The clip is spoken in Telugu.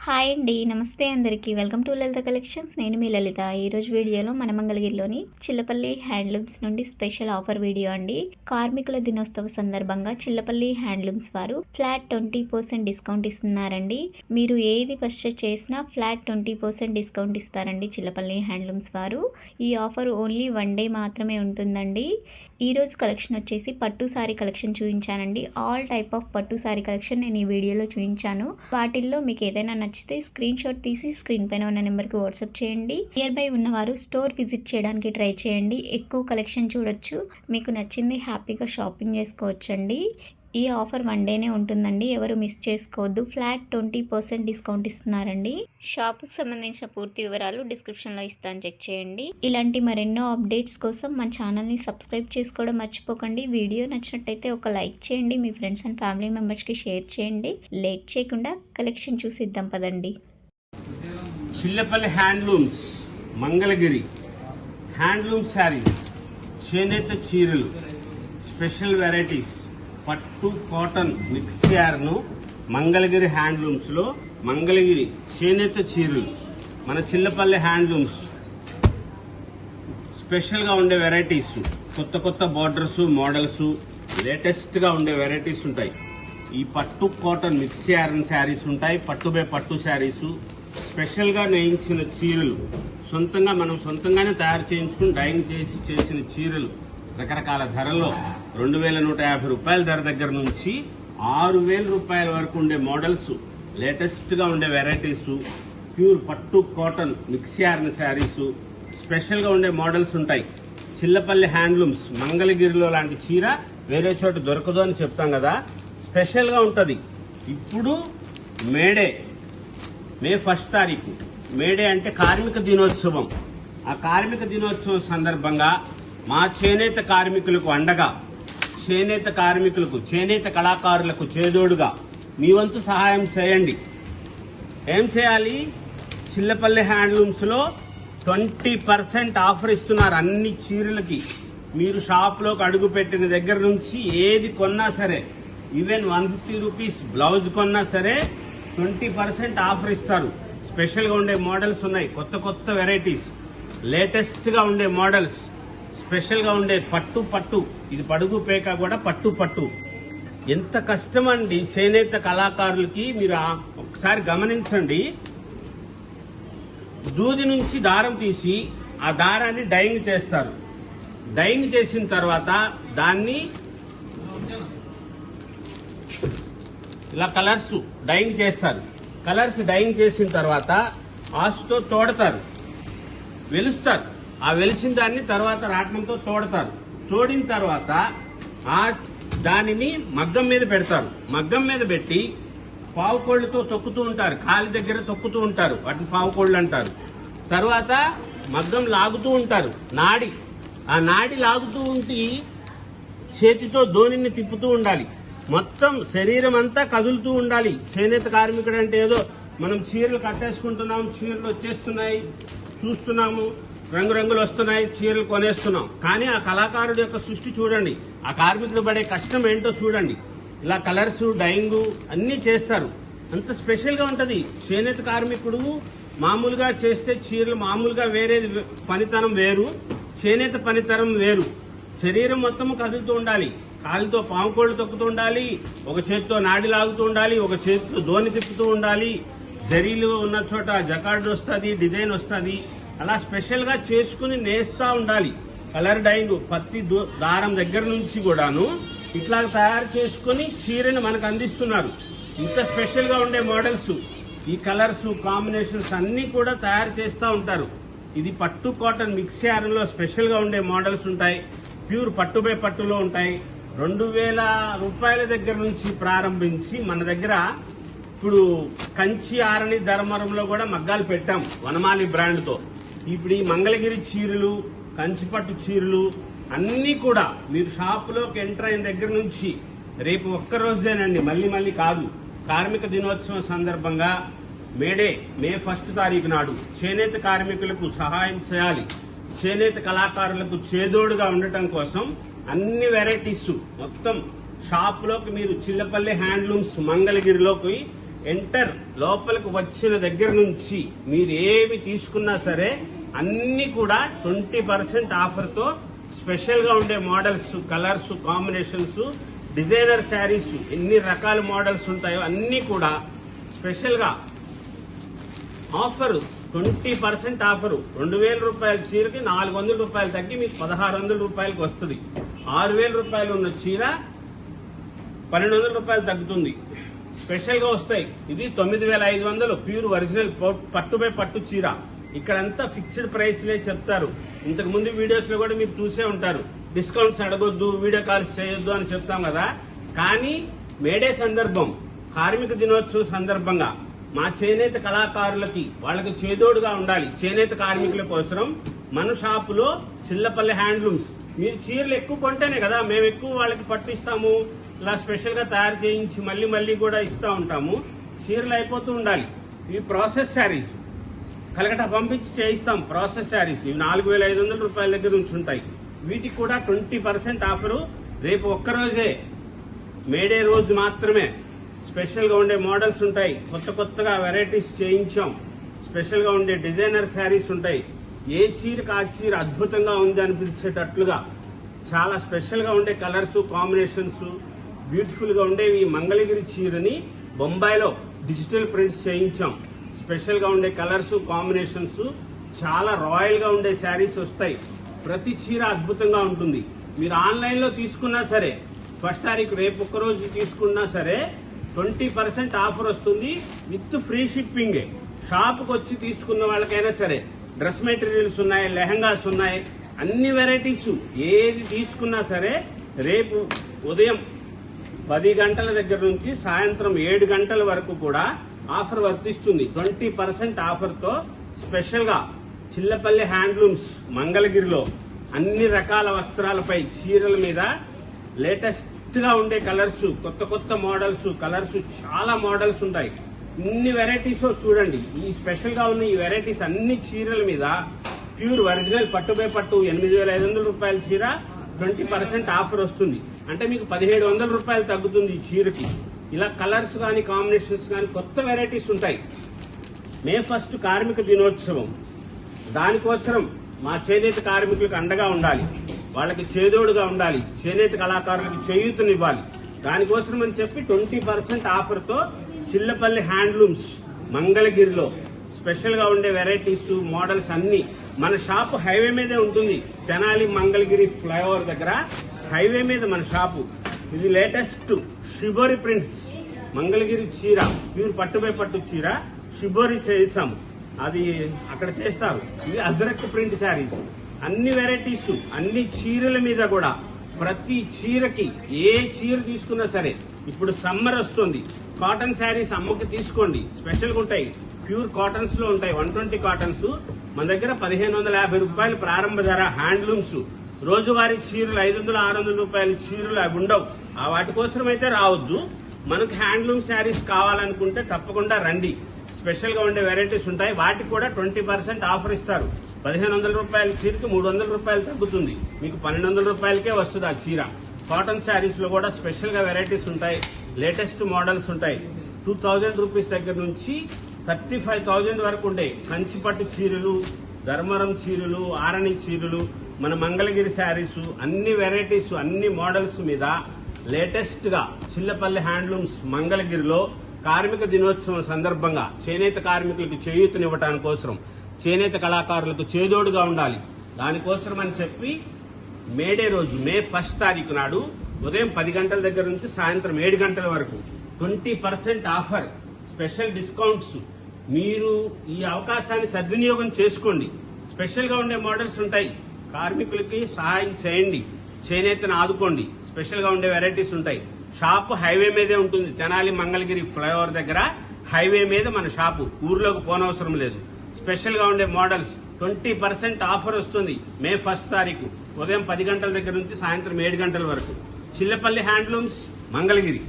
హాయ్ అండి, నమస్తే అందరికీ. Welcome to Lalitha collections. నేను మీ లలిత. ఈరోజు వీడియోలో మన మంగళగిరిలోని చిల్లపల్లి హ్యాండ్లూమ్స్ నుండి స్పెషల్ ఆఫర్ వీడియో అండి. కార్మికుల దినోత్సవ సందర్భంగా చిల్లపల్లి హ్యాండ్లూమ్స్ వారు ఫ్లాట్ 20% డిస్కౌంట్ ఇస్తున్నారండి. మీరు ఏది పర్చేస్ చేసినా ఫ్లాట్ 20% డిస్కౌంట్ ఇస్తారండి చిల్లపల్లి హ్యాండ్లూమ్స్ వారు. ఈ ఆఫర్ ఓన్లీ 1 డే మాత్రమే ఉంటుందండి. ఈరోజు కలెక్షన్ వచ్చేసి పట్టు సారీ కలెక్షన్ చూపించానండి. ఆల్ టైప్ ఆఫ్ పట్టు సారీ కలెక్షన్ నేను ఈ వీడియోలో చూపించాను. వాటిల్లో మీకు ఏదైనా నచ్చితే స్క్రీన్ షాట్ తీసి స్క్రీన్ పైన ఉన్న నెంబర్కి వాట్సాప్ చేయండి. నియర్ బై ఉన్నవారు స్టోర్ విజిట్ చేయడానికి ట్రై చేయండి. ఎక్కువ కలెక్షన్ చూడొచ్చు. మీకు నచ్చింది హ్యాపీగా షాపింగ్ చేసుకోవచ్చండి. ఈ ఆఫర్ 1 డేనే ఉంటుందండి. ఎవరు మిస్ చేసుకోవద్దు. ఫ్లాట్ 20% డిస్కౌంట్ ఇస్తున్నారండి. షాప్కి సంబంధించిన పూర్తి వివరాలు డిస్క్రిప్షన్లో ఇస్తాను, చెక్ చేయండి. ఇలాంటి మరెన్నో అప్డేట్స్ కోసం మన ఛానల్ని సబ్స్క్రైబ్ చేసుకోవడం మర్చిపోకండి. వీడియో నచ్చినట్టయితే ఒక లైక్ చేయండి. మీ ఫ్రెండ్స్ అండ్ ఫ్యామిలీ మెంబర్స్కి షేర్ చేయండి. లేట్ చేయకుండా కలెక్షన్ చూసిద్దాం పదండి. చిల్లపల్లి హ్యాండ్లూమ్స్ మంగళగిరి హ్యాండ్లూమ్ శారీస్, చేనేత చీరలు, స్పెషల్ వెరైటీస్, పట్టు కాటన్ మిక్స్ యార్ను మంగళగిరి హ్యాండ్లూమ్స్ లో మంగళగిరి చేనేత చీరలు మన చిల్లపల్లి హ్యాండ్లూమ్స్ స్పెషల్ గా ఉండే వెరైటీస్, కొత్త కొత్త బార్డర్స్, మోడల్స్, లేటెస్ట్ గా ఉండే వెరైటీస్ ఉంటాయి. ఈ పట్టు కాటన్ మిక్స్ యార్న్ శారీస్ ఉంటాయి. పట్టు బై పట్టు శారీస్, స్పెషల్ గా నేయించిన చీరలు, మనం సొంతంగానే తయారు చేయించుకుని డైయింగ్ చేసిన చీరలు రకరకాల ధరల్లో 2150 రూపాయల ధర దగ్గర నుంచి 6000 రూపాయల వరకు ఉండే మోడల్స్, లేటెస్ట్ గా ఉండే వెరైటీస్, ప్యూర్ పట్టు cotton mix yarn sarees, special గా ఉండే మోడల్స్ ఉంటాయి. చిల్లపల్లి హ్యాండ్లూమ్స్ మంగళగిరిలో లాంటి చీర వేరే చోట దొరకదు అని చెప్తాం కదా, స్పెషల్ గా ఉంటది. ఇప్పుడు మే 1 తారీఖు మేడే అంటే కార్మిక దినోత్సవం. ఆ కార్మిక దినోత్సవం సందర్భంగా మా చేనేత కార్మికులకు అండగా, చేనేత కార్మికులకు, చేనేత కళాకారులకు చేదోడుగా మీ వంతు సహాయం చేయండి. ఏం చేయాలి? చిల్లపల్లి హ్యాండ్లూమ్స్ లో 20% ఆఫర్ ఇస్తున్నారు అన్ని చీరలకి. మీరు షాప్ లోకి అడుగు పెట్టిన దగ్గర నుంచి ఏది కొన్నా సరే, ఈవెన్ 150 రూపీస్ బ్లౌజ్ కొన్నా సరే 20% ఆఫర్ ఇస్తారు. స్పెషల్ గా ఉండే మోడల్స్ ఉన్నాయి, కొత్త కొత్త వెరైటీస్, లేటెస్ట్ గా ఉండే మోడల్స్, స్పెషల్ గా ఉండే పట్టు, ఇది పడుగు పేక కూడా పట్టు. ఎంత కష్టం అండి చేనేత కళాకారులకి. మీరు ఒకసారి గమనించండి. దూది నుంచి దారం తీసి ఆ దారాన్ని డైయింగ్ చేస్తారు. డైయింగ్ చేసిన తర్వాత దాన్ని ఇలా కలర్స్ డైయింగ్ చేస్తారు. కలర్స్ డైయింగ్ చేసిన తర్వాత ఆసుతో తోడతారు, వెలుస్తారు. ఆ వెలిసిన దాన్ని తర్వాత రాట్నంతో తోడతారు. తోడిన తర్వాత దానిని మగ్గం మీద పెడతారు. మగ్గం మీద పెట్టి పావుకోళ్లతో తొక్కుతూ ఉంటారు. కాలి దగ్గర తొక్కుతూ ఉంటారు, వాటిని పావుకోళ్లు అంటారు. తర్వాత మగ్గం లాగుతూ ఉంటారు. ఆ నాడి లాగుతూ ఉంటే చేతితో దోణిని తిప్పుతూ ఉండాలి. మొత్తం శరీరం అంతా కదులుతూ ఉండాలి. చేనేత కార్మికుడు అంటే ఏదో మనం చీరలు కట్టేసుకుంటున్నాం, చీరలు వచ్చేస్తున్నాయి, చూస్తున్నాము, రంగురంగులు వస్తున్నాయి, చీరలు కొనేస్తున్నాం. కానీ ఆ కళాకారుడు యొక్క సృష్టి చూడండి, ఆ కార్మికుడు పడే కష్టం ఏంటో చూడండి. ఇలా కలర్స్, డైయింగ్ అన్ని చేస్తారు. అంత స్పెషల్ గా ఉంటది. చేనేత కార్మికుడు మామూలుగా చేస్తే చీరలు మామూలుగా వేరేది పనితనం వేరు, చేనేత పనితనం వేరు. శరీరం మొత్తం కదులుతూ ఉండాలి. కాలుతో పాముకోళ్లు తొక్కుతూ ఉండాలి, ఒక చేతితో నాడి లాగుతూ ఉండాలి, ఒక చేతితో దోణి తిప్పుతూ ఉండాలి. జరీలు ఉన్న చోట జకార్డ్ వస్తుంది, డిజైన్ వస్తుంది. అలా స్పెషల్ గా చేసుకుని నేస్తా ఉండాలి. కలర్ డైయింగ్ పత్తి దారం దగ్గర నుంచి కూడాను ఇట్లా తయారు చేసుకుని చీరను మనకు అందిస్తున్నారు. ఇంత స్పెషల్ గా ఉండే మోడల్స్, ఈ కలర్స్ కాంబినేషన్స్ అన్ని కూడా తయారు చేస్తూ ఉంటారు. ఇది పట్టు కాటన్ మిక్స్ యార్న్ లో స్పెషల్ గా ఉండే మోడల్స్ ఉంటాయి. ప్యూర్ పట్టు బై పట్టులో ఉంటాయి. 2000 రూపాయల దగ్గర నుంచి ప్రారంభించి మన దగ్గర ఇప్పుడు కంచి, ఆరణి, ధర్మవరంలో కూడా మగ్గాలు పెట్టాం వనమాలి బ్రాండ్ తో. ఇప్పుడు ఈ మంగళగిరి చీరలు, కంచిపట్టు చీరలు అన్ని కూడా మీరు షాప్ లోకి ఎంటర్ అయిన దగ్గర నుంచి రేపు ఒక్క రోజేనండి, మళ్ళీ కాదు. కార్మిక దినోత్సవం సందర్భంగా మే 1 తారీఖు నాడు చేనేత కార్మికులకు సహాయం చేయాలి. చేనేత కళాకారులకు చేదోడుగా ఉండటం కోసం అన్ని వెరైటీస్ మొత్తం షాప్ లోకి మీరు చిల్లపల్లి హ్యాండ్లూమ్స్ మంగళగిరిలోకి ఎంటర్ లోపలికి వచ్చిన దగ్గర నుంచి మీరు ఏమి తీసుకున్నా సరే అన్ని కూడా 20% ఆఫర్తో స్పెషల్ గా ఉండే models, colours, combinations, designer saris, ఎన్ని రకాల మోడల్స్ ఉంటాయో అన్ని కూడా స్పెషల్ గా ఆఫర్ 20% ఆఫర్. 2000 రూపాయల చీరకి 400 రూపాయలు తగ్గి మీకు 1600 రూపాయలకి వస్తుంది. 6000 రూపాయలు ఉన్న చీర 1200 రూపాయలు తగ్గుతుంది. స్పెషల్ గా వస్తాయి. ఇది 9500 ప్యూర్ ఒరిజినల్ పట్టుపై పట్టు చీర. ఇక్కడంతా ఫిక్స్డ్ ప్రైస్లే చెప్తారు. ఇంతకు ముందు వీడియోస్ లో కూడా మీరు చూసే ఉంటారు. డిస్కౌంట్స్ అడగొద్దు, వీడియో కాల్స్ చేయొద్దు అని చెప్తాం కదా. కానీ మేడే సందర్భం, కార్మిక దినోత్సవం సందర్భంగా మా చేనేత కళాకారులకి వాళ్ళకి చేదోడుగా ఉండాలి. చేనేత కార్మికుల కోసం మన షాపులో చిల్లపల్లి హ్యాండ్లూమ్స్, మీరు చీరలు ఎక్కువ కొంటేనే కదా మేము ఎక్కువ వాళ్ళకి పట్టిస్తాము. ఇలా స్పెషల్ గా తయారు చేయించి మళ్ళీ మళ్ళీ కూడా ఇస్తా ఉంటాము. చీరలు అయిపోతూ ఉండాలి. ఇవి ప్రాసెస్ శారీస్, కలకటా పంపించి చేయిస్తాం. ప్రాసెస్ శారీస్ ఇవి 4500 రూపాయల దగ్గర నుంచి ఉంటాయి. వీటికి కూడా 20% ఆఫరు. రేపు ఒక్కరోజే, మేడే రోజు మాత్రమే స్పెషల్ గా ఉండే మోడల్స్ ఉంటాయి. కొత్తగా వెరైటీస్ చేయించాం. స్పెషల్ గా ఉండే డిజైనర్ శారీస్ ఉంటాయి. ఏ చీరకు ఆ చీర అద్భుతంగా ఉంది అనిపించేటట్లుగా చాలా స్పెషల్ గా ఉండే కలర్స్, కాంబినేషన్స్, బ్యూటిఫుల్ గా ఉండేవి. మంగళగిరి చీరని బొంబాయిలో డిజిటల్ ప్రింట్స్ చేయించాం. స్పెషల్ గా ఉండే కలర్స్, కాంబినేషన్స్, చాలా రాయల్ గా ఉండే శారీస్ వస్తాయి. ప్రతి చీర అద్భుతంగా ఉంటుంది. మీరు ఆన్లైన్ లో తీసుకున్నా సరే, 1వ తారీఖు రేపు ఒక్కరోజు తీసుకున్నా సరే 20% ఆఫర్ వస్తుంది విత్ ఫ్రీ షిప్పింగ్. షాప్కి వచ్చి తీసుకున్న వాళ్ళకైనా సరే డ్రెస్ మెటీరియల్స్ ఉన్నాయి, లెహంగాస్ ఉన్నాయి, అన్ని వెరైటీస్ ఏది తీసుకున్నా సరే రేపు ఉదయం 10 గంటల దగ్గర నుంచి సాయంత్రం 7 గంటల వరకు కూడా ఆఫర్ వర్తిస్తుంది. 20% ఆఫర్తో స్పెషల్ గా చిల్లపల్లి హ్యాండ్లూమ్స్ మంగళగిరిలో అన్ని రకాల వస్త్రాలపై చీరల మీద లేటెస్ట్ గా ఉండే కలర్స్, కొత్త మోడల్స్, కలర్స్, చాలా మోడల్స్ ఉంటాయి. ఇన్ని వెరైటీస్ చూడండి. ఈ స్పెషల్ గా ఉన్న ఈ వెరైటీస్ అన్ని చీరల మీద ప్యూర్ ఒరిజినల్ పట్టుపై పట్టు 8500 రూపాయల చీర 20% ఆఫర్ వస్తుంది. అంటే మీకు 1700 రూపాయలు తగ్గుతుంది ఈ చీరకి. ఇలా కలర్స్ గానీ, కాంబినేషన్స్ గానీ కొత్త వెరైటీస్ ఉంటాయి. మే 1 కార్మిక దినోత్సవం, దానికోసం మా చేనేత కార్మికులకు అండగా ఉండాలి, వాళ్ళకి చేదోడుగా ఉండాలి, చేనేత కళాకారులకు చేయూతనివ్వాలి. దానికోసం అని చెప్పి 20% ఆఫర్తో చిల్లపల్లి హ్యాండ్లూమ్స్ మంగళగిరిలో స్పెషల్ గా ఉండే వెరైటీస్, మోడల్స్ అన్ని మన షాపు హైవే మీదే ఉంటుంది. తెనాలి మంగళగిరి ఫ్లైఓవర్ దగ్గర హైవే మీద మన షాపు. ఇది లేటెస్ట్ షిబోరి ప్రింట్స్ మంగళగిరి చీర, ప్యూర్ పట్టుపై పట్టు చీర షిబోరి చేసాము. అది అక్కడ చేస్తారు. ఇది అజరక్ ప్రింట్ శారీస్. అన్ని వెరైటీస్, అన్ని చీరల మీద కూడా ప్రతి చీరకి ఏ చీర తీసుకున్నా సరే, ఇప్పుడు సమ్మర్ వస్తుంది, కాటన్ శారీస్ అమ్మకి తీసుకోండి. స్పెషల్గా ఉంటాయి, ప్యూర్ కాటన్స్ లో ఉంటాయి. 120 కాటన్స్ మన దగ్గర 1550 రూపాయలు ప్రారంభ ధర. హ్యాండ్లూమ్స్ రోజువారీ చీరలు 500-600 రూపాయల చీరలు అవి ఉండవు. ఆ వాటి కోసం అయితే రావద్దు. మనకు హ్యాండ్లూమ్ శారీస్ కావాలనుకుంటే తప్పకుండా రండి. స్పెషల్ గా ఉండే వెరైటీస్ ఉంటాయి. వాటికి కూడా 20% ఆఫర్ ఇస్తారు. 1500 రూపాయల చీరకి 300 రూపాయలు తగ్గుతుంది. మీకు 1200 రూపాయలకే వస్తుంది ఆ చీర. కాటన్ శారీస్ లో కూడా స్పెషల్ గా వెరైటీస్ ఉంటాయి. లేటెస్ట్ మోడల్స్ ఉంటాయి. 2000 రూపీస్ దగ్గర నుంచి 35,000 వరకు ఉంటాయి. కంచిపట్టు చీరలు, ధర్మవరం చీరలు, ఆరణి చీరలు, మన మంగళగిరి శారీస్, అన్ని వెరైటీస్, అన్ని మోడల్స్ మీద లేటెస్ట్ గా చిల్లపల్లి హ్యాండ్లూమ్స్ మంగళగిరిలో కార్మిక దినోత్సవం సందర్భంగా చేనేత కార్మికులకు చేయూతనివ్వటానికి కోసం, చేనేత కళాకారులకు చేదోడుగా ఉండాలి. దానికోసం అని చెప్పి మేడే రోజు మే 1 తారీఖు నాడు ఉదయం 10 గంటల దగ్గర నుంచి సాయంత్రం 7 గంటల వరకు 20% ఆఫర్, స్పెషల్ డిస్కౌంట్స్. మీరు ఈ అవకాశాన్ని సద్వినియోగం చేసుకోండి. స్పెషల్ గా ఉండే మోడల్స్ ఉంటాయి. కార్మికులకి సహాయం చేయండి, చేనేతను ఆదుకోండి. స్పెషల్ గా ఉండే వెరైటీస్ ఉంటాయి. షాపు హైవే మీదే ఉంటుంది. తెనాలి మంగళగిరి ఫ్లైఓవర్ దగ్గర హైవే మీద మన షాపు. ఊర్లోకి పోనవసరం లేదు. స్పెషల్ గా ఉండే మోడల్స్ 20% ఆఫర్ వస్తుంది మే 1 తారీఖు ఉదయం 10 గంటల దగ్గర నుంచి సాయంత్రం 7 గంటల వరకు. చిల్లపల్లి హ్యాండ్లూమ్స్ మంగళగిరి.